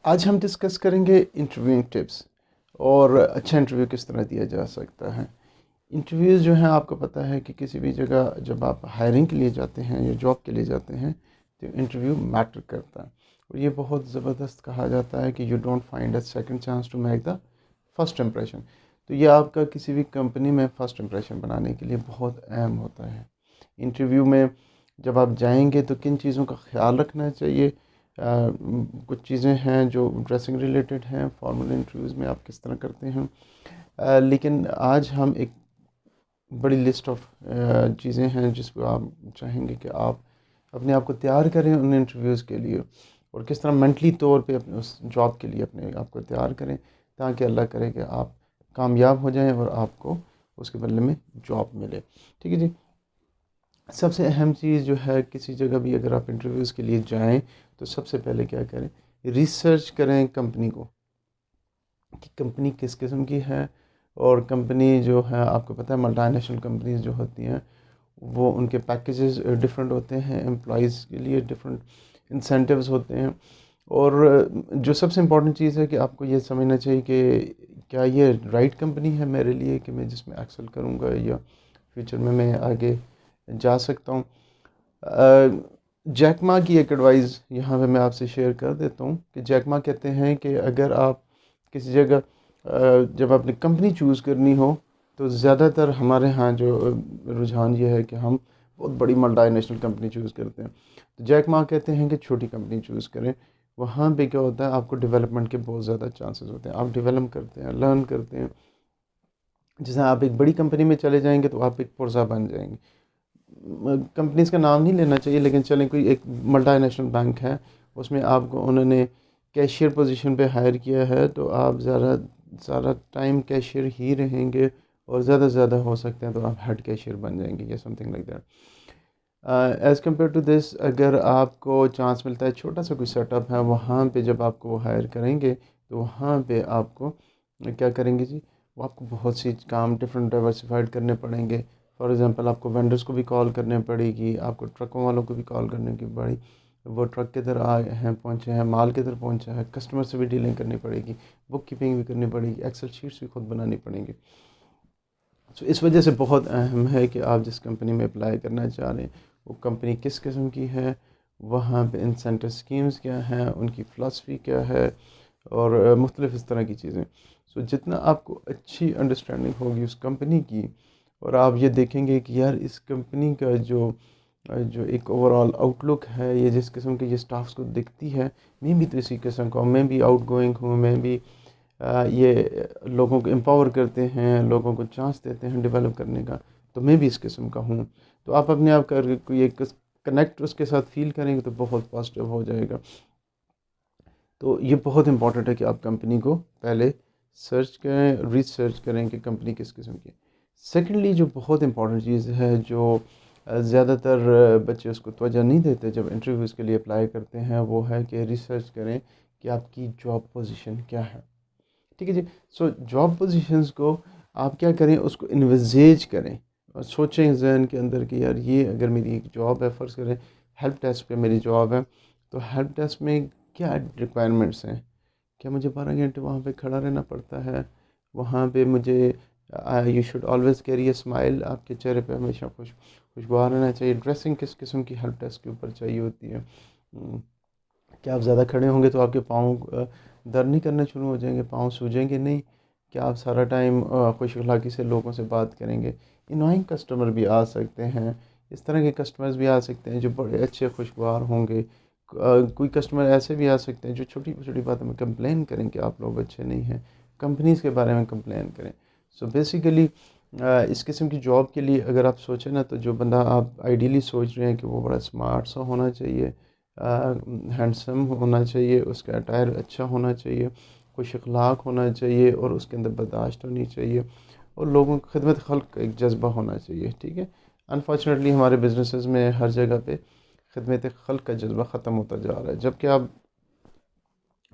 आज हम डिस्कस करेंगे इंटरव्यूइंग टिप्स और अच्छा इंटरव्यू किस तरह दिया जा सकता है। इंटरव्यूज़ जो हैं, आपको पता है कि किसी भी जगह जब आप हायरिंग के लिए जाते हैं या जॉब के लिए जाते हैं तो इंटरव्यू मैटर करता है। और ये बहुत ज़बरदस्त कहा जाता है कि you don't find a second chance to make the first impression. तो ये आपका किसी भी कंपनी में फ़र्स्ट इम्प्रेशन बनाने के लिए बहुत अहम होता है। इंटरव्यू में जब आप जाएंगे तो किन चीज़ों का ख्याल रखना चाहिए। कुछ चीज़ें हैं जो ड्रेसिंग रिलेटेड हैं, फॉर्मल इंटरव्यूज़ में आप किस तरह करते हैं। लेकिन आज हम एक बड़ी लिस्ट ऑफ चीज़ें हैं जिसको आप चाहेंगे कि आप अपने आप को तैयार करें उन इंटरव्यूज़ के लिए, और किस तरह मेंटली तौर पे अपने उस जॉब के लिए अपने आप को तैयार करें, ताकि अल्लाह करे कि आप कामयाब हो जाएं और आपको उसके बदले में जॉब मिले। ठीक है जी। सबसे अहम चीज़ जो है, किसी जगह भी अगर आप इंटरव्यूज़ के लिए जाएं तो सबसे पहले क्या करें, रिसर्च करें कंपनी को, कि कंपनी किस किस्म की है। और कंपनी जो है, आपको पता है मल्टीनेशनल कंपनीज जो होती हैं वो उनके पैकेजेस डिफरेंट होते हैं, एम्प्लॉयज़ के लिए डिफरेंट इंसेंटिव्स होते हैं। और जो सबसे इम्पोर्टेंट चीज़ है कि आपको ये समझना चाहिए कि क्या ये राइट कंपनी है मेरे लिए, कि मैं जिसमें एक्सेल करूँगा या फ्यूचर में मैं आगे जा सकता हूँ। जैकमा की एक एडवाइस यहाँ पे मैं आपसे शेयर कर देता हूँ कि जैकमा कहते हैं कि अगर आप किसी जगह जब अपनी कंपनी चूज़ करनी हो तो ज़्यादातर हमारे यहाँ जो रुझान ये है कि हम बहुत बड़ी मल्टीनेशनल कंपनी चूज़ करते हैं। तो जैकमा कहते हैं कि छोटी कंपनी चूज़ करें। वहाँ पे क्या होता है, आपको डेवलपमेंट के बहुत ज़्यादा चांसेस होते हैं, आप डेवलप करते हैं, लर्न करते हैं। जैसे आप एक बड़ी कंपनी में चले जाएंगे तो आप एक पुरजा बन जाएंगे। कंपनीज का नाम नहीं लेना चाहिए, लेकिन चलें कोई एक मल्टीनेशनल बैंक है, उसमें आपको उन्होंने कैशियर पोजीशन पे हायर किया है, तो आप ज़्यादा सारा टाइम कैशियर ही रहेंगे, और ज़्यादा से ज़्यादा हो सकते हैं तो आप हेड कैशियर बन जाएंगे या something like that. As compare to this, अगर आपको चांस मिलता है छोटा सा कोई सेटअप है, वहाँ पे जब आपको वो हायर करेंगे तो वहाँ पे आपको क्या करेंगे जी, वो आपको बहुत सी काम डिफरेंट डाइवर्सिफाइड करने पड़ेंगे। फॉर एग्जांपल, आपको वेंडर्स को भी कॉल करने पड़ेगी, आपको ट्रकों वालों को भी कॉल करने की पड़ी, वो ट्रक किधर आए हैं, पहुँचे हैं, माल किधर पहुँचा है, कस्टमर से भी डीलिंग करनी पड़ेगी, बुक कीपिंग भी करनी पड़ेगी, एक्सेल शीट्स भी खुद बनानी पड़ेंगी। सो इस वजह से बहुत अहम है कि आप जिस कंपनी में अप्लाई करना चाह रहे हैं वो कंपनी किस किस्म की है, वहाँ पे इंसेंटिव स्कीम्स क्या हैं, उनकी फ़िलासफ़ी क्या है, और मुख्तलिफ़ इस तरह की चीज़ें। सो जितना आपको अच्छी अंडरस्टैंडिंग होगी उस कंपनी की, और आप ये देखेंगे कि यार इस कंपनी का जो जो एक ओवरऑल आउटलुक है, ये जिस किस्म के ये स्टाफ्स को दिखती है, मैं भी तो इसी किस्म का हूँ, मैं भी आउट गोइंग हूँ, मैं भी ये लोगों को एम्पावर करते हैं, लोगों को चांस देते हैं डेवलप करने का, तो मैं भी इस किस्म का हूँ। तो आप अपने आप का कोई एक कनेक्ट उसके साथ फील करेंगे तो बहुत पॉजिटिव हो जाएगा। तो ये बहुत इंपॉर्टेंट है कि आप कंपनी को पहले सर्च करें, रिसर्च करें कि कंपनी किस किस्म की है। सेकेंडली, जो बहुत इंपॉर्टेंट चीज़ है, जो ज़्यादातर बच्चे उसको तवज्जो नहीं देते जब इंटरव्यूज़ के लिए अप्लाई करते हैं, वो है कि रिसर्च करें कि आपकी जॉब पोजीशन क्या है। ठीक है जी। सो जॉब पोजीशंस को आप क्या करें, उसको इन्विज़ेज करें और सोचें जहन के अंदर कि यार ये अगर मेरी एक जॉब है, फ़र्ज़ करें हेल्प डेस्क पे मेरी जॉब है, तो हेल्प डेस्क में क्या रिक्वायरमेंट्स हैं। क्या मुझे 12 घंटे वहाँ पे खड़ा रहना पड़ता है? वहाँ पे मुझे you should always carry a smile, आपके चेहरे पे हमेशा खुशगवार रहना चाहिए। ड्रेसिंग किस किस्म की हेल्प डेस्क के ऊपर चाहिए होती है। क्या आप ज़्यादा खड़े होंगे तो आपके पाँव दर्द नहीं करने शुरू हो जाएंगे, पाँव सूजेंगे नहीं? क्या आप सारा टाइम खुश अखलाक़ी से लोगों से बात करेंगे? इनोइंग कस्टमर भी आ सकते हैं, इस तरह के कस्टमर्स भी आ सकते हैं जो बड़े अच्छे खुशगवार होंगे। कोई कस्टमर ऐसे भी आ सकते हैं जो छोटी छोटी बातों में कंप्लेन करें कि आप लोग अच्छे नहीं हैं, कंपनीज़ के बारे में कंप्लेन करें। सो बेसिकली इस किस्म की जॉब के लिए अगर आप सोचें ना, तो जो बंदा आप आइडियली सोच रहे हैं कि वो बड़ा स्मार्ट सा होना चाहिए, हैंडसम होना चाहिए, उसका अटायर अच्छा होना चाहिए, खुश अखलाक होना चाहिए, और उसके अंदर बर्दाश्त होनी चाहिए, और लोगों की खिदमत खल्क का एक जज्बा होना चाहिए। ठीक है। अनफॉर्चुनेटली हमारे बिजनेसेस में हर जगह पे खिदमत खल्क का जज्बा ख़त्म होता जा रहा है। जबकि आप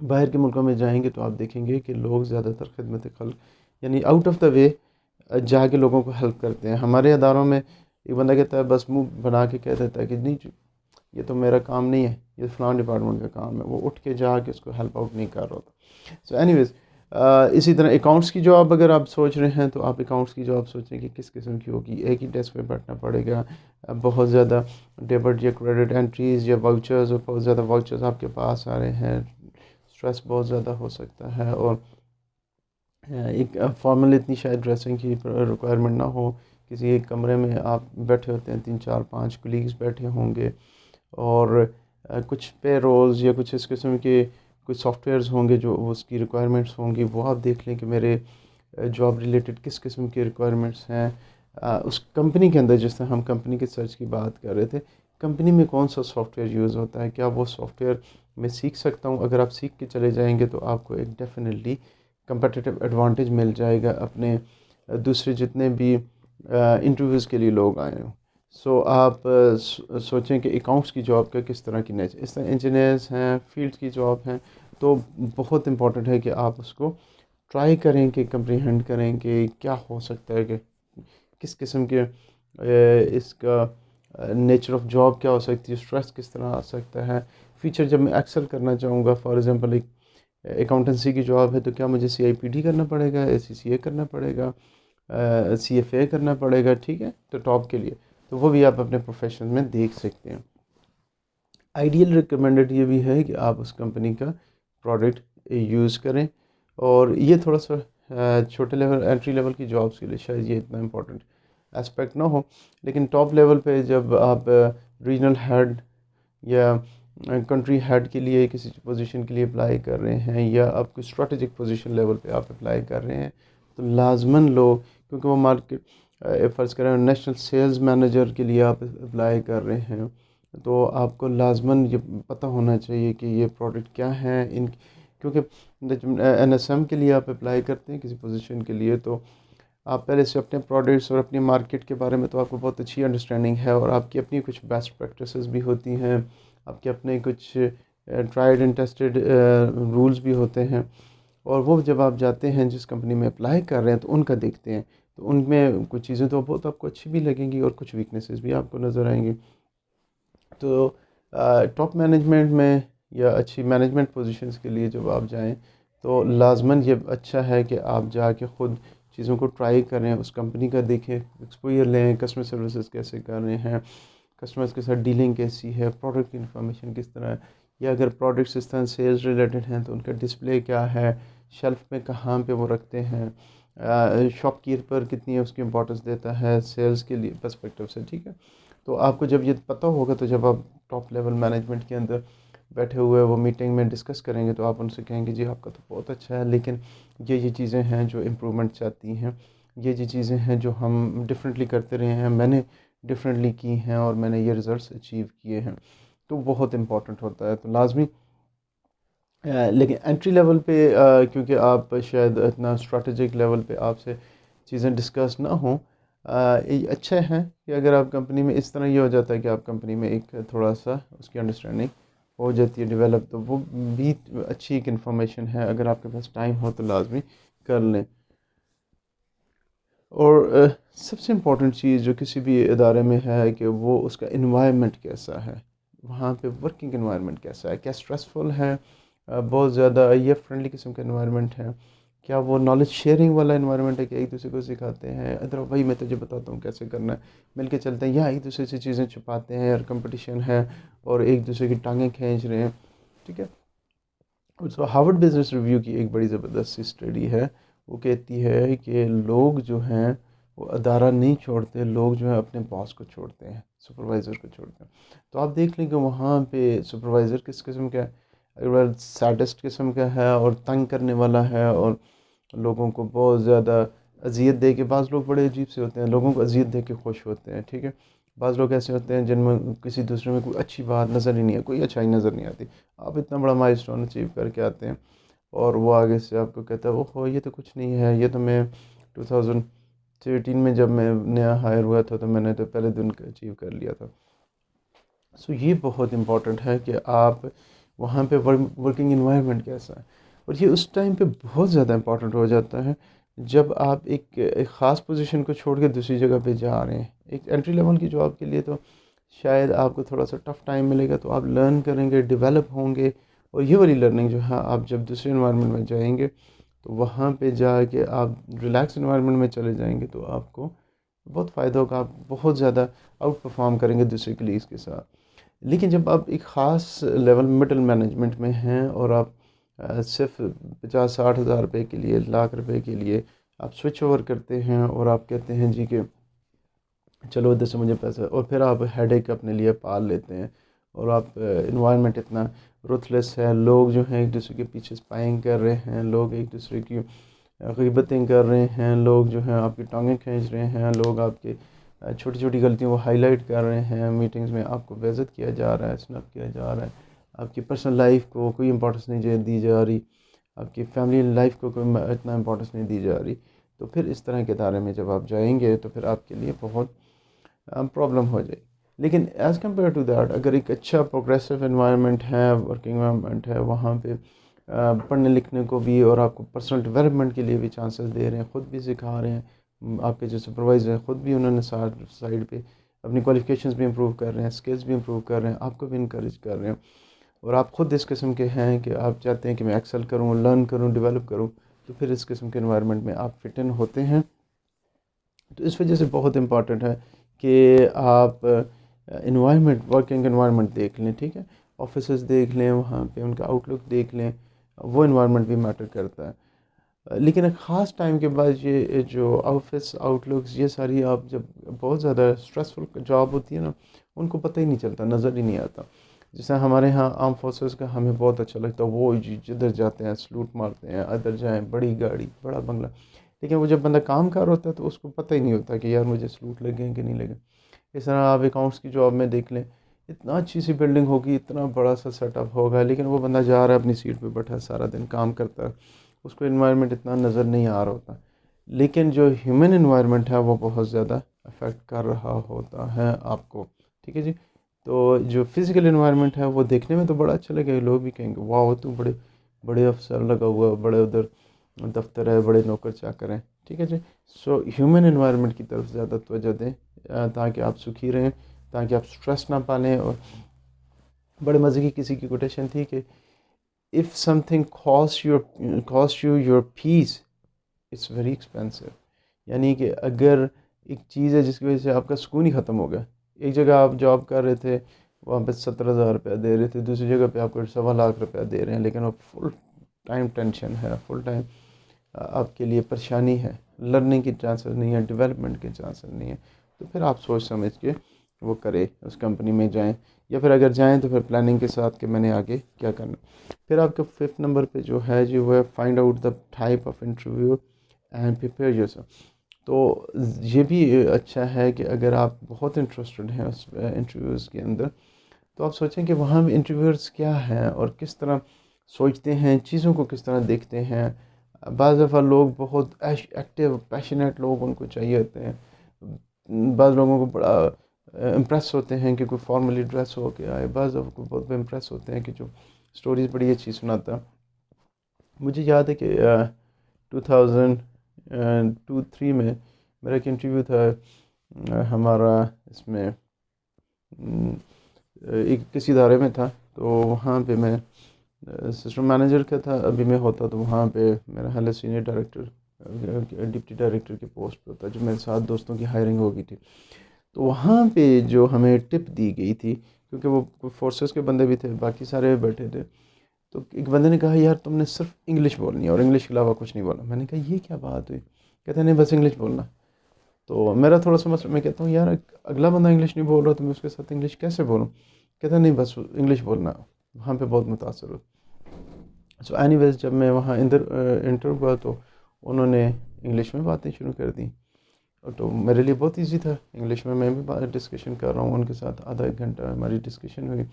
बाहर के मुल्कों में जाएंगे तो आप देखेंगे कि लोग ज़्यादातर खिदमत खल्क यानी आउट ऑफ द वे जाके लोगों को हेल्प करते हैं। हमारे अदारों में एक बंदा कहता है, बस मुंह बना के कह देता है कि नहीं ये तो मेरा काम नहीं है, ये फ़लाँ डिपार्टमेंट का काम है, वो उठ के जाके उसको हेल्प आउट नहीं कर रहा होता। सो एनीवेज़, इसी तरह अकाउंट्स की जॉब अगर आप सोच रहे हैं तो आप अकाउंट्स की जॉब सोचें कि किस किस्म की होगी। एक ही डेस्क पे बैठना पड़ेगा, बहुत ज़्यादा डेबिट या क्रेडिट एंट्रीज़ या वाउचर्स, और बहुत ज़्यादा वाउचर्स आपके पास आ रहे हैं, स्ट्रेस बहुत ज़्यादा हो सकता है। और एक फॉर्मल इतनी शायद ड्रेसिंग की रिक्वायरमेंट ना हो, किसी एक कमरे में आप बैठे होते हैं, 3 4 5 कलीग्स बैठे होंगे, और कुछ पे रोल्स या कुछ इस किस्म के कुछ सॉफ्टवेयर्स होंगे जो उसकी रिक्वायरमेंट्स होंगी, वो आप देख लें कि मेरे जॉब रिलेटेड किस किस्म की रिक्वायरमेंट्स हैं। उस कंपनी के अंदर, जिस तरह हम कंपनी के सर्च की बात कर रहे थे, कंपनी में कौन सा सॉफ्टवेयर यूज़ होता है, क्या वो सॉफ्टवेयर मैं सीख सकता हूँ। अगर आप सीख के चले जाएंगे तो आपको एक डेफिनेटली कंपटीटिव एडवांटेज मिल जाएगा अपने दूसरे जितने भी इंटरव्यूज़ के लिए लोग आए हों। सो आप सोचें कि अकाउंट्स की जॉब का किस तरह की नेचर, इस तरह इंजीनियर्स हैं, फील्ड की जॉब हैं, तो बहुत इंपॉर्टेंट है कि आप उसको ट्राई करें कि कंप्रीहेंड करें कि क्या हो सकता है, कि किस किस्म के इसका नेचर ऑफ जॉब क्या हो सकती है, स्ट्रेस किस तरह आ सकता है। फ्यूचर जब मैं एक्सेल करना चाहूँगा, फॉर एग्ज़ाम्पल एक अकाउंटेंसी की जॉब है, तो क्या मुझे CIPD करना पड़ेगा, ACCA करना पड़ेगा, CFA करना पड़ेगा, ठीक है, तो टॉप के लिए, तो वो भी आप अपने प्रोफेशन में देख सकते हैं। आइडियल रिकमेंडेड ये भी है कि आप उस कंपनी का प्रोडक्ट यूज़ करें। और ये थोड़ा सा छोटे लेवल, एंट्री लेवल की जॉब्स के लिए शायद ये इतना इम्पोर्टेंट एस्पेक्ट ना हो, लेकिन टॉप लेवल पे जब आप रीजनल हेड या कंट्री हेड के लिए किसी पोजीशन के लिए अप्लाई कर रहे हैं, या आप कोई स्ट्रेटेजिक पोजीशन लेवल पे आप अप्लाई कर रहे हैं, तो लाजमन लोग, क्योंकि वो मार्केट फ़र्ज़ करें नेशनल सेल्स मैनेजर के लिए आप अप्लाई कर रहे हैं, तो आपको लाजमन ये पता होना चाहिए कि ये प्रोडक्ट क्या है इन, क्योंकि NSM के लिए आप अप्लाई करते हैं किसी पोजीशन के लिए, तो आप पहले से अपने प्रोडक्ट्स और अपनी मार्केट के बारे में तो आपको बहुत अच्छी अंडरस्टैंडिंग है, और आपकी अपनी कुछ बेस्ट प्रैक्टिसेस भी होती हैं, आपके अपने कुछ ट्राइड एंड टेस्टेड रूल्स भी होते हैं। और वो जब आप जाते हैं जिस कंपनी में अप्लाई कर रहे हैं तो उनका देखते हैं, तो उनमें कुछ चीज़ें तो बहुत आपको अच्छी भी लगेंगी और कुछ वीकनेसेस भी आपको नज़र आएंगी। तो टॉप मैनेजमेंट में या अच्छी मैनेजमेंट पोजीशंस के लिए जब आप जाएं, तो लाजमन ये अच्छा है कि आप जाके ख़ुद चीज़ों को ट्राई करें, उस कंपनी का देखें, एक्सपोजर लें, कस्टमर सर्विसेज कैसे कर रहे हैं, कस्टमर्स के साथ डीलिंग कैसी है, प्रोडक्ट की इन्फॉर्मेशन किस तरह है, या अगर प्रोडक्ट्स इस तरह सेल्स रिलेटेड हैं तो उनका डिस्प्ले क्या है, शेल्फ में कहाँ पे वो रखते हैं, शॉपकीपर कितनी है उसकी इंपॉर्टेंस देता है सेल्स के लिए पर्सपेक्टिव से, ठीक है। तो आपको जब ये पता होगा, तो जब आप टॉप लेवल मैनेजमेंट के अंदर बैठे हुए वो मीटिंग में डिस्कस करेंगे, तो आप उनसे कहेंगे जी आपका तो बहुत अच्छा है, लेकिन ये चीज़ें हैं जो इम्प्रूवमेंट चाहती हैं, ये चीज़ें हैं जो हम डिफरेंटली करते रहे हैं, मैंने डिफरेंटली की हैं और मैंने ये रिज़ल्ट्स अचीव किए हैं, तो बहुत इम्पॉर्टेंट होता है। तो लाजमी लेकिन एंट्री लेवल पे क्योंकि आप शायद इतना स्ट्रैटेजिक लेवल पे आपसे चीज़ें डिस्कस ना हों, ये अच्छा है कि अगर आप कंपनी में इस तरह ये हो जाता है कि आप कंपनी में एक थोड़ा सा उसकी अंडरस्टैंडिंग हो जाती है डेवलप, तो वो भी अच्छी एक इन्फॉर्मेशन है, अगर आपके पास टाइम हो तो लाजमी कर लें। और सबसे इम्पोर्टेंट चीज़ जो किसी भी इदारे में है कि वो उसका इन्वायरमेंट कैसा है, वहाँ पे वर्किंग इन्वायरमेंट कैसा है, क्या स्ट्रेसफुल है, बहुत ज़्यादा ये फ्रेंडली किस्म का इन्वायरमेंट है, क्या वो नॉलेज शेयरिंग वाला इन्वायरमेंट है कि एक दूसरे को सिखाते हैं, इधर भाई मैं तुझे बताता हूँ कैसे करना है, मिल के चलते हैं, या एक दूसरे से चीज़ें छुपाते हैं और कंपटीशन है और एक दूसरे की टांगें खींच रहे हैं, ठीक है। सो हार्वर्ड बिजनेस रिव्यू की एक बड़ी ज़बरदस्त सी स्टडी है, वो कहती है कि लोग जो हैं वो अदारा नहीं छोड़ते, लोग जो है अपने बॉस को छोड़ते हैं, सुपरवाइज़र को छोड़ते हैं। तो आप देख लें कि वहाँ पे सुपरवाइज़र किस किस्म का है, अगर सैडिस्ट किस्म का है और तंग करने वाला है और लोगों को बहुत ज़्यादा अज़ियत दे के, बाज़ लोग बड़े अजीब से होते हैं, लोगों को अज़ियत दे के खुश होते हैं, ठीक है। बाज़ लोग ऐसे होते हैं जिनमें किसी दूसरे में कोई अच्छी बात नज़र ही नहीं है, कोई अच्छाई नज़र नहीं आती, आप इतना बड़ा माइलस्टोन अचीव करके आते हैं और वो आगे से आपको कहता है ओहो ये तो कुछ नहीं है, ये तो मैं 2013 में जब मैं नया हायर हुआ था तो मैंने तो पहले दिन अचीव कर लिया था। सो ये बहुत इम्पॉर्टेंट है कि आप वहाँ पे वर्किंग इन्वायरमेंट कैसा है, और ये उस टाइम पे बहुत ज़्यादा इम्पॉर्टेंट हो जाता है जब आप एक ख़ास पोजीशन को छोड़ के दूसरी जगह पे जा रहे हैं। एक एंट्री लेवल की जॉब के लिए तो शायद आपको थोड़ा सा टफ़ टाइम मिलेगा, तो आप लर्न करेंगे, डेवलप होंगे। और ये वाली लर्निंग जो है, आप जब दूसरे इन्वायरमेंट में जाएंगे तो वहाँ पे जाके आप रिलैक्स इन्वायरमेंट में चले जाएंगे तो आपको बहुत फ़ायदा होगा, आप बहुत ज़्यादा आउट परफॉर्म करेंगे दूसरे कलीग्स के साथ। लेकिन जब आप एक ख़ास लेवल मिडल मैनेजमेंट में हैं और आप सिर्फ 50-60 हज़ार रुपये के लिए, लाख रुपए के लिए आप स्विच ओवर करते हैं और आप कहते हैं जी कि चलो इधर से मुझे पैसा, और फिर आप हेडेक अपने लिए पाल लेते हैं। और आप इन्वायरमेंट इतना रुथलेस है, लोग जो हैं एक दूसरे के पीछे स्पाइंग कर रहे हैं, लोग एक दूसरे की ग़ीबतें कर रहे हैं, लोग जो हैं आपकी टांगें खींच रहे हैं, लोग आपकी छोटी छोटी गलतियों को हाईलाइट कर रहे हैं, मीटिंग्स में आपको बेइज्जत किया जा रहा है, स्नब किया जा रहा है, आपकी पर्सनल लाइफ को कोई इंपॉर्टेंस नहीं दी जा रही, आपकी फैमिली लाइफ को कोई इतना इंपॉर्टेंस नहीं दी जा रही। तो फिर इस तरह के इदारे में जब आप जाएंगे तो फिर आपके लिए बहुत प्रॉब्लम हो जाएगी। लेकिन एज़ कम्पेयर टू दैट, अगर एक अच्छा प्रोग्रेसिव इन्वायरमेंट है, वर्किंग इन्वायरमेंट है, वहाँ पे पढ़ने लिखने को भी और आपको पर्सनल डेवलपमेंट के लिए भी चांसेस दे रहे हैं, ख़ुद भी सिखा रहे हैं, आपके जो सुपरवाइज़र हैं ख़ुद भी उन्होंने साइड पे अपनी क्वालिफिकेशंस भी इम्प्रूव कर रहे हैं, स्किल्स भी इम्प्रूव कर रहे हैं, आपको भी इनकरेज कर रहे हैं। और आप ख़ुद इस किस्म के हैं कि आप चाहते हैं कि मैं एक्सेल करूँ, लर्न करूँ, डेवलप करूँ, तो फिर इस किस्म के इन्वायरमेंट में आप फिट इन होते हैं। तो इस वजह से बहुत इम्पॉर्टेंट है कि आप इन्वायरमेंट, वर्किंग इन्वायरमेंट देख लें, ठीक है, ऑफिसेस देख लें, वहाँ पे उनका आउटलुक देख लें, वो इन्वायरमेंट भी मैटर करता है। लेकिन एक ख़ास टाइम के बाद ये जो ऑफिस आउटलुक्स, ये सारी, आप जब बहुत ज़्यादा स्ट्रेसफुल जॉब होती है ना, उनको पता ही नहीं चलता, नज़र ही नहीं आता। जैसे हमारे यहाँ आर्म फोर्सेस का हमें बहुत अच्छा लगता है, वो जिधर जाते हैं सलूट मारते हैं, अदर जाएँ, बड़ी गाड़ी, बड़ा बंगला। लेकिन वो जब बंदा काम कर होता है तो उसको पता ही नहीं होता कि यार मुझे सलूट लगे कि नहीं लगे। इस तरह आप अकाउंट्स की जॉब में देख लें, इतना अच्छी सी बिल्डिंग होगी, इतना बड़ा सा सेटअप होगा, लेकिन वो बंदा जा रहा है अपनी सीट पे बैठा है, सारा दिन काम करता है, उसको इन्वायरमेंट इतना नज़र नहीं आ रहा होता। लेकिन जो ह्यूमन इन्वायरमेंट है वो बहुत ज़्यादा अफेक्ट कर रहा होता है आपको, ठीक है जी। तो जो फिज़िकल इन्वायरमेंट है वो देखने में तो बड़ा अच्छा लगेगा, लोग भी कहेंगे वाह तू बड़े बड़े अफसर लगा हुआ, बड़े उधर दफ्तर है, बड़े नौकर चाकर हैं, ठीक है जी। सो ह्यूमन इन्वायरमेंट की तरफ ज़्यादा तवज्जो दें, ताकि आप सुखी रहें, ताकि आप स्ट्रेस ना पालें। और बड़े मज़े की किसी की कोटेशन थी कि if something cost you your peace, it's very expensive. यानी कि अगर एक चीज़ है जिसकी वजह से आपका सुकून ही ख़त्म हो गया, एक जगह आप जॉब कर रहे थे, वहाँ पे 17,000 रुपया दे रहे थे, दूसरी जगह पे आपको 1.25 लाख रुपया दे रहे हैं, लेकिन वो फुल टाइम टेंशन है, फुल टाइम आपके लिए परेशानी है, लर्निंग की चांसेस नहीं है, डेवलपमेंट के चांसेस नहीं है। तो फिर आप सोच समझ के वो करें, उस कंपनी में जाएं, या फिर अगर जाएं तो फिर प्लानिंग के साथ कि मैंने आगे क्या करना। फिर आपका 5th नंबर पे जो है जी, वो है find out the type of interview and prepare yourself. तो ये भी अच्छा है कि अगर आप बहुत इंटरेस्टेड हैं उस इंटरव्यूज़ के अंदर, तो आप सोचें कि वहाँ इंटरव्यूअर्स क्या हैं और किस तरह सोचते हैं, चीज़ों को किस तरह देखते हैं। बाज़ दफ़ा लोग बहुत एक्टिव पैशनेट लोग उनको चाहिए होते हैं, बाज़ लोगों को बड़ा इम्प्रेस होते हैं कि कोई फॉर्मली ड्रेस हो के आए, बाज़ लोगों को बहुत इम्प्रेस होते हैं कि जो स्टोरीज़ बड़ी अच्छी सुनाता। मुझे याद है कि 2002-3 में मेरा एक इंटरव्यू था, हमारा इसमें एक किसी इदारे में था, तो वहाँ पे मैं सिस्टम मैनेजर का था, अभी मैं होता तो वहाँ पे मेरा हाल सीनियर डायरेक्टर, डिप्टी डायरेक्टर के पोस्ट पे होता, जो मेरे साथ दोस्तों की हायरिंग हो गई थी। तो वहाँ पे जो हमें टिप दी गई थी, क्योंकि वो फोर्सेस के बंदे भी थे, बाकी सारे बैठे थे, तो एक बंदे ने कहा यार तुमने सिर्फ इंग्लिश बोलनी है और इंग्लिश के अलावा कुछ नहीं बोलना। मैंने कहा ये क्या बात हुई? कहते नहीं बस इंग्लिश बोलना। तो मेरा थोड़ा सा मसला, मैं कहता हूँ यार अगला बंदा इंग्लिश नहीं बोल रहा तो मैं उसके साथ इंग्लिश कैसे बोलूँ? कहता नहीं बस इंग्लिश बोलना। वहाँ पे बहुत मुतासर हुआ। सो एनीवेज जब मैं वहाँ इंटर हुआ तो उन्होंने इंग्लिश में बातें शुरू कर दी, और तो मेरे लिए बहुत इजी था, इंग्लिश में मैं भी डिस्कशन कर रहा हूँ उनके साथ, आधा एक घंटा हमारी डिस्कशन हुई।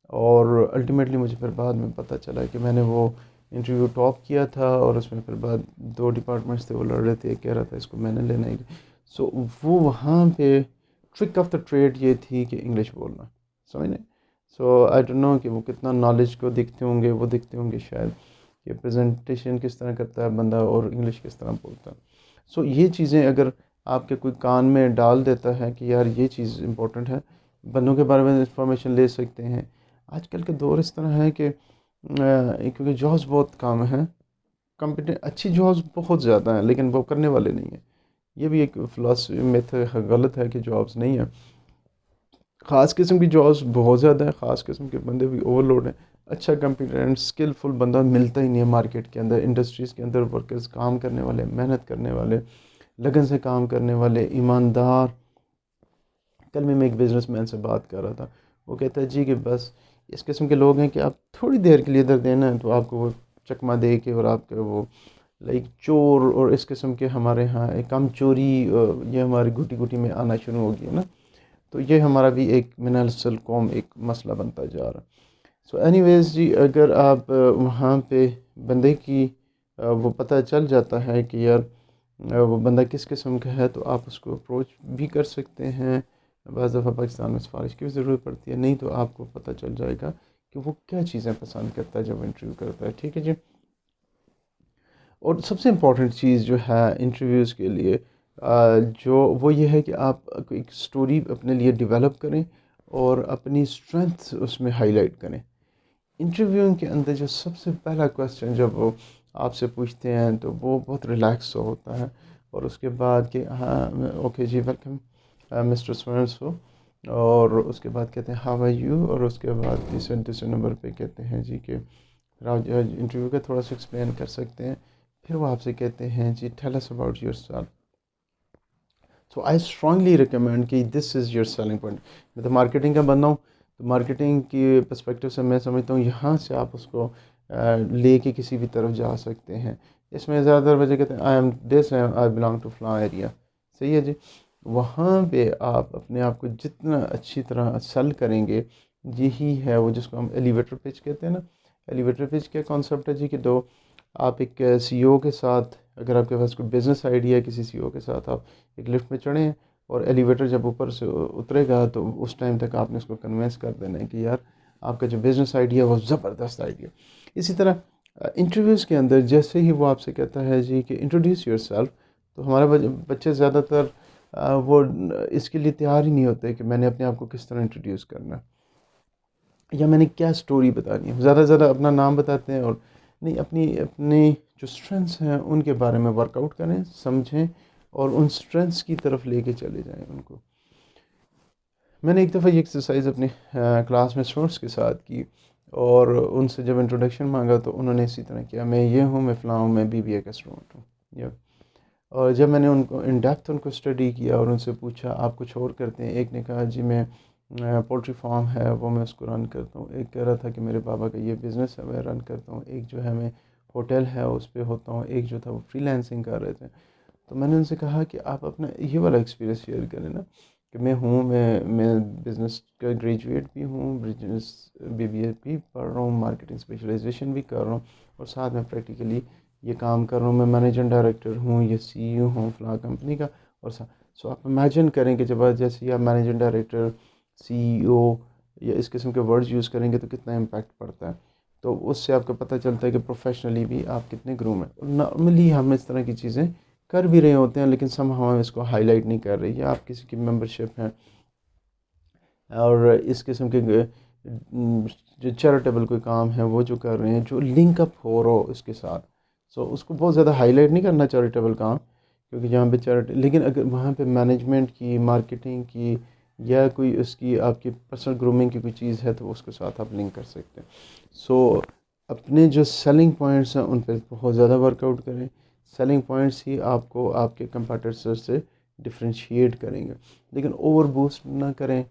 और अल्टीमेटली मुझे फिर बाद में पता चला कि मैंने वो इंटरव्यू टॉप किया था, और उसमें फिर बाद 2 डिपार्टमेंट्स थे वो लड़ रहे थे, एक कह रहा था इसको मैंने लेना है। सो वो वहाँ पे ट्रिक ऑफ द ट्रेड ये थी कि इंग्लिश बोलना, समझ नहीं। सो आई डोंट नो कि वो कितना नॉलेज को दिखते होंगे, वो दिखते होंगे शायद कि प्रेजेंटेशन किस तरह करता है बंदा और इंग्लिश किस तरह बोलता है। सो ये चीज़ें अगर आपके कोई कान में डाल देता है कि यार ये चीज़ इंपॉर्टेंट है, बंदों के बारे में इंफॉर्मेशन ले सकते हैं। आजकल का दौर इस तरह है कि क्योंकि जॉब्स बहुत कम हैं, कंपनी अच्छी जॉब्स बहुत ज़्यादा हैं लेकिन वो करने वाले नहीं हैं। ये भी एक फ़िलासफ़ी मिथ गलत है कि जॉब्स नहीं है। ख़ास किस्म की जॉब्स बहुत ज़्यादा है, ख़ास किस्म के बंदे भी ओवरलोड हैं। अच्छा कंपिटेंट स्किलफुल बंदा मिलता ही नहीं है मार्केट के अंदर, इंडस्ट्रीज़ के अंदर। वर्कर्स काम करने वाले, मेहनत करने वाले, लगन से काम करने वाले, ईमानदार। कल मैं एक बिजनेसमैन से बात कर रहा था, वो कहता है जी कि बस इस किस्म के लोग हैं कि आप थोड़ी देर के लिए इधर देना है तो आपको वो चकमा दे के और आपके वो लाइक चोर और इस किस्म के हमारे यहाँ एक कम चोरी ये हमारी घुटी घुटी में आना शुरू हो गया ना। तो ये हमारा भी एक मिनल कौम एक मसला बनता जा रहा है। सो एनीवेज जी, अगर आप वहाँ पे बंदे की वो पता चल जाता है कि यार वो बंदा किस किस्म का है, तो आप उसको अप्रोच भी कर सकते हैं। बाज़ दफ़ा पाकिस्तान में सिफारिश की भी ज़रूरत पड़ती है, नहीं तो आपको पता चल जाएगा कि वो क्या चीज़ें पसंद करता है जब इंटरव्यू करता है। ठीक है जी। और सबसे इम्पॉर्टेंट चीज़ जो है इंटरव्यूज़ के लिए जो वो ये है कि आप एक स्टोरी अपने लिए डेवलप करें और अपनी स्ट्रेंथ उसमें हाईलाइट करें। इंटरव्यूइंग के अंदर जो सबसे पहला क्वेश्चन जब वो आपसे पूछते हैं तो वो बहुत रिलैक्स होता है। और उसके बाद कि हाँ ओके जी वेलकम मिस्टर सो, और उसके बाद कहते हैं हाउ आर यू, और उसके बाद तीसरे नंबर पे कहते हैं जी कि इंटरव्यू का थोड़ा सा एक्सप्लेन कर सकते हैं। फिर वो आपसे कहते हैं जी tell us about yourself. So I strongly recommend कि this is your selling point. मैं तो मार्केटिंग का बंदा हूँ, तो मार्केटिंग की पर्सपेक्टिव से मैं समझता हूँ यहाँ से आप उसको ले के किसी भी तरफ जा सकते हैं। इसमें ज़्यादातर वजह कहते हैं I am this, I belong to फलां एरिया। सही है जी। वहाँ पे आप अपने आप को जितना अच्छी तरह सेल करेंगे, यही है वो जिसको हम एलिवेटर पिच कहते हैं ना। एलिवेटर पिच क्या कॉन्सेप्ट है जी कि दो आप एक सीईओ के साथ, अगर आपके पास कोई बिज़नेस आइडिया है, किसी सीईओ के साथ आप एक लिफ्ट में चढ़ें और एलिवेटर जब ऊपर से उतरेगा तो उस टाइम तक आपने उसको कन्विंस कर देना है कि यार आपका जो बिज़नेस आइडिया है वो ज़बरदस्त आइडिया। इसी तरह इंटरव्यूज़ के अंदर जैसे ही वो आपसे कहता है जी कि इंट्रोड्यूस योरसेल्फ, तो हमारे बच्चे ज़्यादातर वो इसके लिए तैयार ही नहीं होते कि मैंने अपने आप को किस तरह इंट्रोड्यूस करना है या मैंने क्या स्टोरी बतानी है। ज़्यादा से ज़्यादा अपना नाम बताते हैं और नहीं, अपनी अपनी जो स्ट्रेंथ्स हैं उनके बारे में वर्कआउट करें, समझें और उन स्ट्रेंथ्स की तरफ लेके चले जाएं उनको। मैंने एक दफ़ा ये एक्सरसाइज अपने क्लास में स्टूडेंट्स के साथ की और उनसे जब इंट्रोडक्शन मांगा तो उन्होंने इसी तरह किया, मैं ये हूँ, मैं फ़लाँ हूँ, मैं बीबीए का स्टूडेंट हूँ। या और जब मैंने उनको इन डेप्थ उनको स्टडी किया और उनसे पूछा आप कुछ और करते हैं, एक ने कहा जी मैं पोल्ट्री फार्म है वो मैं उसको रन करता हूँ, एक कह रहा था कि मेरे पापा का ये बिज़नेस है मैं रन करता हूँ, एक जो है मैं होटल है उस पे होता हूँ, एक जो था वो फ्रीलांसिंग कर रहे थे। तो मैंने उनसे कहा कि आप अपना ये वाला एक्सपीरियंस शेयर करें ना कि मैं बिज़नेस का ग्रेजुएट भी हूँ, बिजनेस बीबीए भी पढ़ रहा हूँ, मार्केटिंग स्पेशलाइजेशन भी कर रहा हूँ और साथ में प्रैक्टिकली ये काम कर रहा हूँ, मैं मैनेजिंग डायरेक्टर हूँ, ये सीईओ हूँ फलां कंपनी का। और सो आप इमेजिन करें कि जब जैसे ही आप मैनेजिंग डायरेक्टर, सीईओ या इस किस्म के वर्ड्स यूज़ करेंगे तो कितना इम्पैक्ट पड़ता है। तो उससे आपको पता चलता है कि प्रोफेशनली भी आप कितने ग्रूम हैं। और नॉर्मली हम इस तरह की चीज़ें कर भी रहे होते हैं लेकिन हम इसको हाईलाइट नहीं कर रहे, या आप किसी की मेंबरशिप हैं और इस किस्म के जो चैरिटेबल कोई काम है वो जो कर रहे हैं, जो लिंक अप हो रहा हो इसके साथ, सो उसको बहुत ज़्यादा हाईलाइट नहीं करना चैरिटेबल काम, क्योंकि जहाँ पे चैरिटी, लेकिन अगर वहाँ पे मैनेजमेंट की, मार्केटिंग की या कोई उसकी आपकी पर्सनल ग्रूमिंग की कोई चीज़ है तो उसके साथ आप लिंक कर सकते हैं। सो अपने जो सेलिंग पॉइंट्स हैं उन पर बहुत ज़्यादा वर्कआउट करें। सेलिंग पॉइंट्स ही आपको आपके कंपटीटर से डिफरेंशिएट करेंगे, लेकिन ओवर बूस्ट ना करें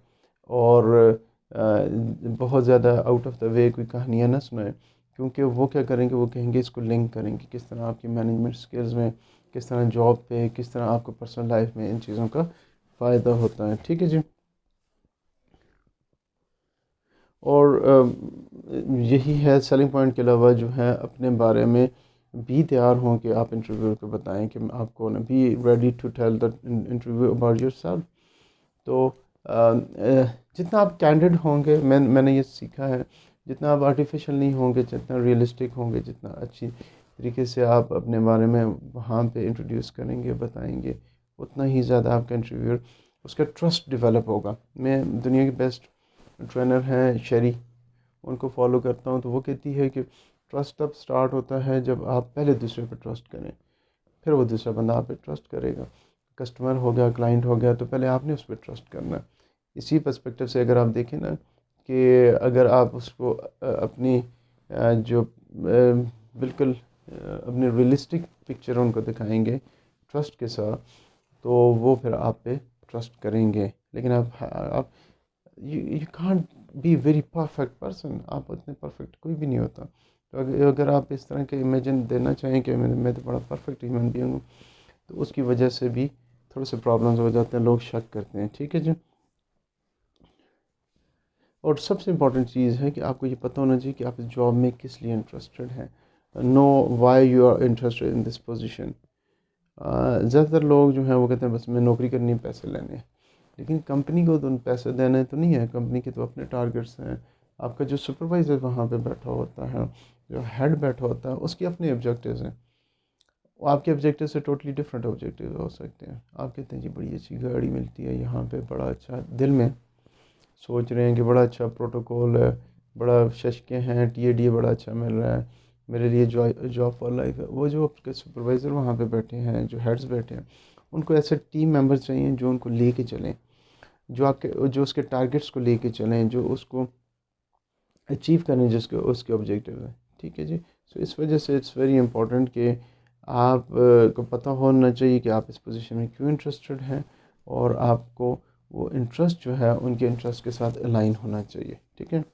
और बहुत ज़्यादा आउट ऑफ द वे कोई कहानियाँ ना सुनाएं, क्योंकि वो क्या करेंगे, वो कहेंगे इसको लिंक करेंगे किस तरह आपकी मैनेजमेंट स्किल्स में, किस तरह जॉब पे, किस तरह आपको पर्सनल लाइफ में इन चीज़ों का फ़ायदा होता है। ठीक है जी। और यही है सेलिंग पॉइंट के अलावा जो है अपने बारे में भी तैयार हों कि आप इंटरव्यू को बताएं कि आपको ना be ready to tell the interview about yourself. तो जितना आप कैंडिड होंगे, मैंने ये सीखा है, जितना आप आर्टिफिशियल नहीं होंगे, जितना रियलिस्टिक होंगे, जितना अच्छी तरीके से आप अपने बारे में वहाँ पे इंट्रोड्यूस करेंगे, बताएंगे, उतना ही ज़्यादा आपका इंटरव्यूअर उसका ट्रस्ट डेवलप होगा। मैं दुनिया की बेस्ट ट्रेनर हैं शेरी, उनको फॉलो करता हूँ, तो वो कहती है कि ट्रस्ट तब स्टार्ट होता है जब आप पहले दूसरे पर ट्रस्ट करें, फिर वो दूसरा बंदा आप पे ट्रस्ट करेगा। कस्टमर हो गया, क्लाइंट हो गया, तो पहले आपने उस पर ट्रस्ट करना है। इसी पर्सपेक्टिव से अगर आप देखें ना कि अगर आप उसको अपनी जो बिल्कुल अपनी रियलिस्टिक पिक्चर उनको दिखाएंगे ट्रस्ट के साथ, तो वो फिर आप पे ट्रस्ट करेंगे। लेकिन आप you can't be very perfect person, आप उतने परफेक्ट कोई भी नहीं होता। तो अगर आप इस तरह के इमेजिन देना चाहें कि मैं तो बड़ा परफेक्ट ह्यूमन बीइंग हूँ, तो उसकी वजह से भी थोड़े से प्रॉब्लम्स हो जाते हैं, लोग शक करते हैं। ठीक है जी। और सबसे इम्पॉर्टेंट चीज़ है कि आपको ये पता होना चाहिए कि आप इस जॉब में किस लिए इंटरेस्टेड हैं। Know why you are interested in this position. ज़्यादातर लोग जो हैं वो कहते हैं बस मैं नौकरी करनी है, पैसे लेने हैं। लेकिन कंपनी को तो पैसे देने तो नहीं है, कंपनी के तो अपने टारगेट्स हैं। आपका जो सुपरवाइज़र वहाँ पे बैठा होता है, जो हेड बैठा होता है, उसके अपने ऑब्जेक्टिव्स हैं। वो आपके ऑब्जेक्टिव से टोटली डिफरेंट ऑब्जेक्टिव हो सकते हैं। आप कहते हैं जी बड़ी अच्छी गाड़ी मिलती है यहाँ पे, बड़ा अच्छा, दिल में सोच रहे हैं कि बड़ा अच्छा प्रोटोकॉल है, बड़ा शशके हैं, टीएडीए बड़ा अच्छा मिल रहा है, मेरे लिए जॉब फॉर लाइफ है। वो जो आपके सुपरवाइज़र वहाँ पे बैठे हैं, जो हेड्स बैठे हैं, उनको ऐसे टीम मेंबर्स चाहिए जो उनको लेके चलें, जो उसके टारगेट्स को लेके चलें, जो उसको अचीव करें, जिसके उसके ऑब्जेक्टिव हैं। ठीक है जी। सो इस वजह से इट्स वेरी इंपॉर्टेंट कि आप को पता होना चाहिए कि आप इस पोजीशन में क्यों इंटरेस्टेड हैं, और आपको वो इंटरेस्ट जो है उनके इंटरेस्ट के साथ अलाइन होना चाहिए। ठीक है।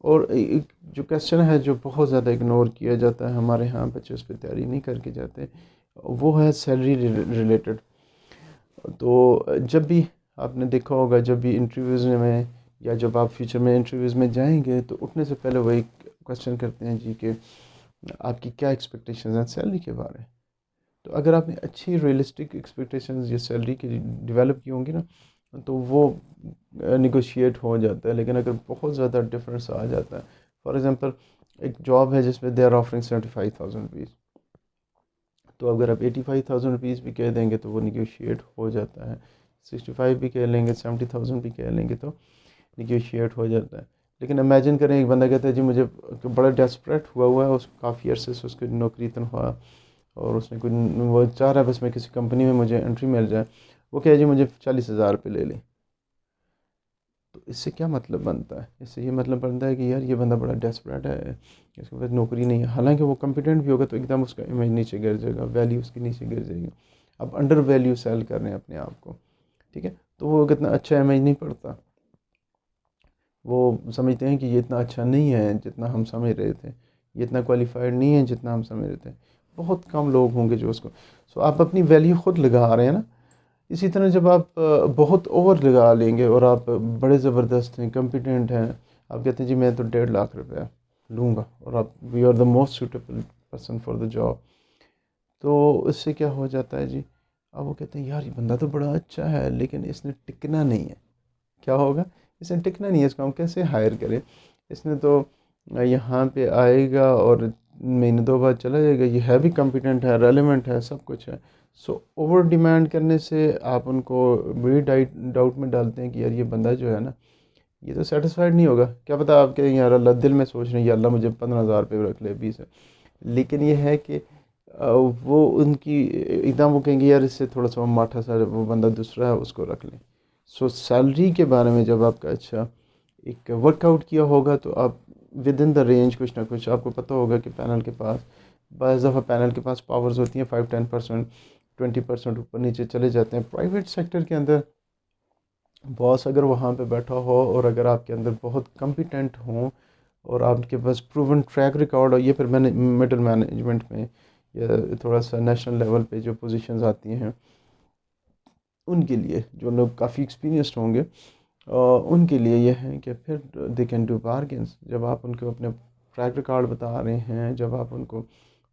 और एक जो क्वेश्चन है जो बहुत ज़्यादा इग्नोर किया जाता है, हमारे यहाँ बच्चे उस पर तैयारी नहीं करके जाते, वो है सैलरी रिलेटेड। तो जब भी आपने देखा होगा, जब भी इंटरव्यूज़ में या जब आप फ्यूचर में इंटरव्यूज़ में जाएंगे, तो उठने से पहले वही क्वेश्चन करते हैं जी कि आपकी क्या एक्सपेक्टेशंस हैं सैलरी के बारे में। तो अगर आपने अच्छी रियलिस्टिक एक्सपेक्टेशंस ये सैलरी की डेवलप की होंगी ना, तो वो निगोशिएट हो जाता है। लेकिन अगर बहुत ज़्यादा डिफरेंस आ जाता है, फॉर एग्ज़ाम्पल एक जॉब है जिसमें दे आर ऑफरिंग 75,000 रुपीज़, तो अगर आप 85,000 रुपीज़ भी कह देंगे तो वो निगोशिएट हो जाता है। 65 भी कह लेंगे, 70,000 भी कह लेंगे तो निगोशिएट हो जाता है। लेकिन इमेजिन करें एक बंदा कहता है जी मुझे बड़ा डेस्परेट हुआ है, उस काफ़ी अरसे से उसकी नौकरी तनख्वाह, और उसने कुछ, वो चाह रहा है बस मैं किसी कंपनी में मुझे एंट्री मिल जाए, वो कहे जी मुझे 40,000 रुपये ले लें। तो इससे क्या मतलब बनता है? इससे ये मतलब बनता है कि यार ये बंदा बड़ा डेस्परेट है, इसके पास नौकरी नहीं है। हालांकि वो कॉम्पिटेंट भी होगा तो एकदम उसका इमेज नीचे गिर जाएगा, वैल्यू उसकी नीचे गिर जाएगी। अब अंडर वैल्यू सेल कर रहे हैं अपने आप को। ठीक है। तो वो कितना अच्छा इमेज नहीं पड़ता। वो समझते हैं कि ये इतना अच्छा नहीं है जितना हम समझ रहे थे, ये इतना क्वालिफाइड नहीं है जितना हम समझ रहे थे। बहुत कम लोग होंगे जो उसको, सो आप अपनी वैल्यू खुद लगा रहे हैं ना। इसी तरह जब आप बहुत ओवर लगा लेंगे और आप बड़े ज़बरदस्त हैं, कॉम्पिटेंट हैं, आप कहते हैं जी मैं तो 1.5 लाख रुपया लूँगा, और आप we are the most suitable person for the job, तो इससे क्या हो जाता है जी, अब वो कहते हैं यार ये बंदा तो बड़ा अच्छा है लेकिन इसने टिकना नहीं है। क्या होगा? इसने टिकना नहीं है, इसको हम कैसे हायर करें? इसने तो यहाँ पे आएगा और महीने दो बाद चला जाएगा, ये है भी कॉम्पिटेंट है, रेलेवेंट है, सब कुछ है। सो ओवर डिमांड करने से आप उनको बड़ी डाउट में डालते हैं कि यार ये बंदा जो है ना, ये तो सेटिस्फाइड नहीं होगा। क्या पता आप कहें यार अल्लाह दिल में सोच रहे हैं या अल्लाह मुझे 15,000 रुपये रख ले, 20 है। लेकिन ये है कि वो उनकी एकदम वो कहेंगे यार इससे थोड़ा सा माठा सा वो बंदा दूसरा है उसको रख लें। सो सैलरी के बारे में जब आपका अच्छा एक वर्कआउट किया होगा, तो आप विद इन द रेंज कुछ ना कुछ आपको पता होगा कि पैनल के पास बाज़ दफ़ा पैनल के पास पावर्स होती हैं, 5-10%, 20% ऊपर नीचे चले जाते हैं। प्राइवेट सेक्टर के अंदर बॉस अगर वहाँ पे बैठा हो और अगर आपके अंदर बहुत कम्पिटेंट हों और आपके पास प्रूवन ट्रैक रिकॉर्ड हो, ये फिर मैंने मिडल मैनेजमेंट में या थोड़ा सा नेशनल लेवल पे जो पोजीशंस आती हैं, उनके लिए जो लोग काफ़ी एक्सपीरियंस्ड होंगे, उनके लिए ये है कि फिर दे कैन डू बार्गेन्स। जब आप उनको अपने ट्रैक रिकॉर्ड बता रहे हैं, जब आप उनको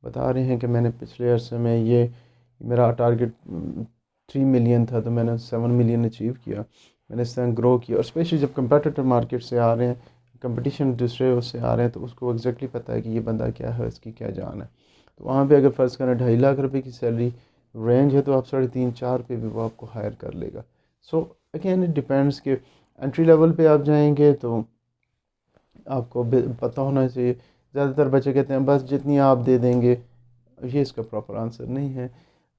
बता रहे हैं कि मैंने पिछले अरसे में ये मेरा टारगेट 3 मिलियन था तो मैंने 7 मिलियन अचीव किया, मैंने इस तरह ग्रो किया। और स्पेशली जब कंपेटिटर मार्केट से आ रहे हैं, कंपटीशन दूसरे उससे आ रहे हैं, तो उसको एग्जैक्टली पता है कि ये बंदा क्या है, इसकी क्या जान है। तो वहाँ पे अगर फ़र्ज़ करें 2.5 लाख रुपए की सैलरी रेंज है, तो आप 3.5-4 पे भी वो आपको हायर कर लेगा। सो अगेन इट डिपेंड्स कि एंट्री लेवल पे आप जाएंगे तो आपको पता होना चाहिए। ज़्यादातर बच्चे कहते हैं बस जितनी आप दे देंगे, ये इसका प्रॉपर आंसर नहीं है।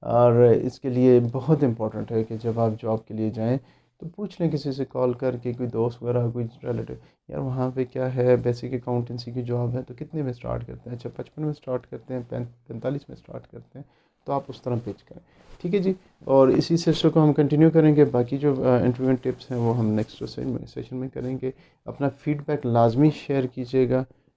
और इसके लिए बहुत इम्पोर्टेंट है कि जब आप जॉब के लिए जाएं तो पूछ लें किसी से कॉल करके, कोई दोस्त वगैरह, कोई रिलेटिव, यार वहाँ पे क्या है, बेसिक अकाउंटेंसी की जॉब है तो कितने में स्टार्ट करते हैं? अच्छा 55 में स्टार्ट करते हैं, 45 में स्टार्ट करते हैं, तो आप उस तरह पिच करें। ठीक है जी। और इसी सेशन को हम कंटिन्यू करेंगे, बाकी जो इंटरव्यू टिप्स हैं वो हम नेक्स्ट सेशन में करेंगे। अपना फीडबैक लाजमी शेयर कीजिएगा।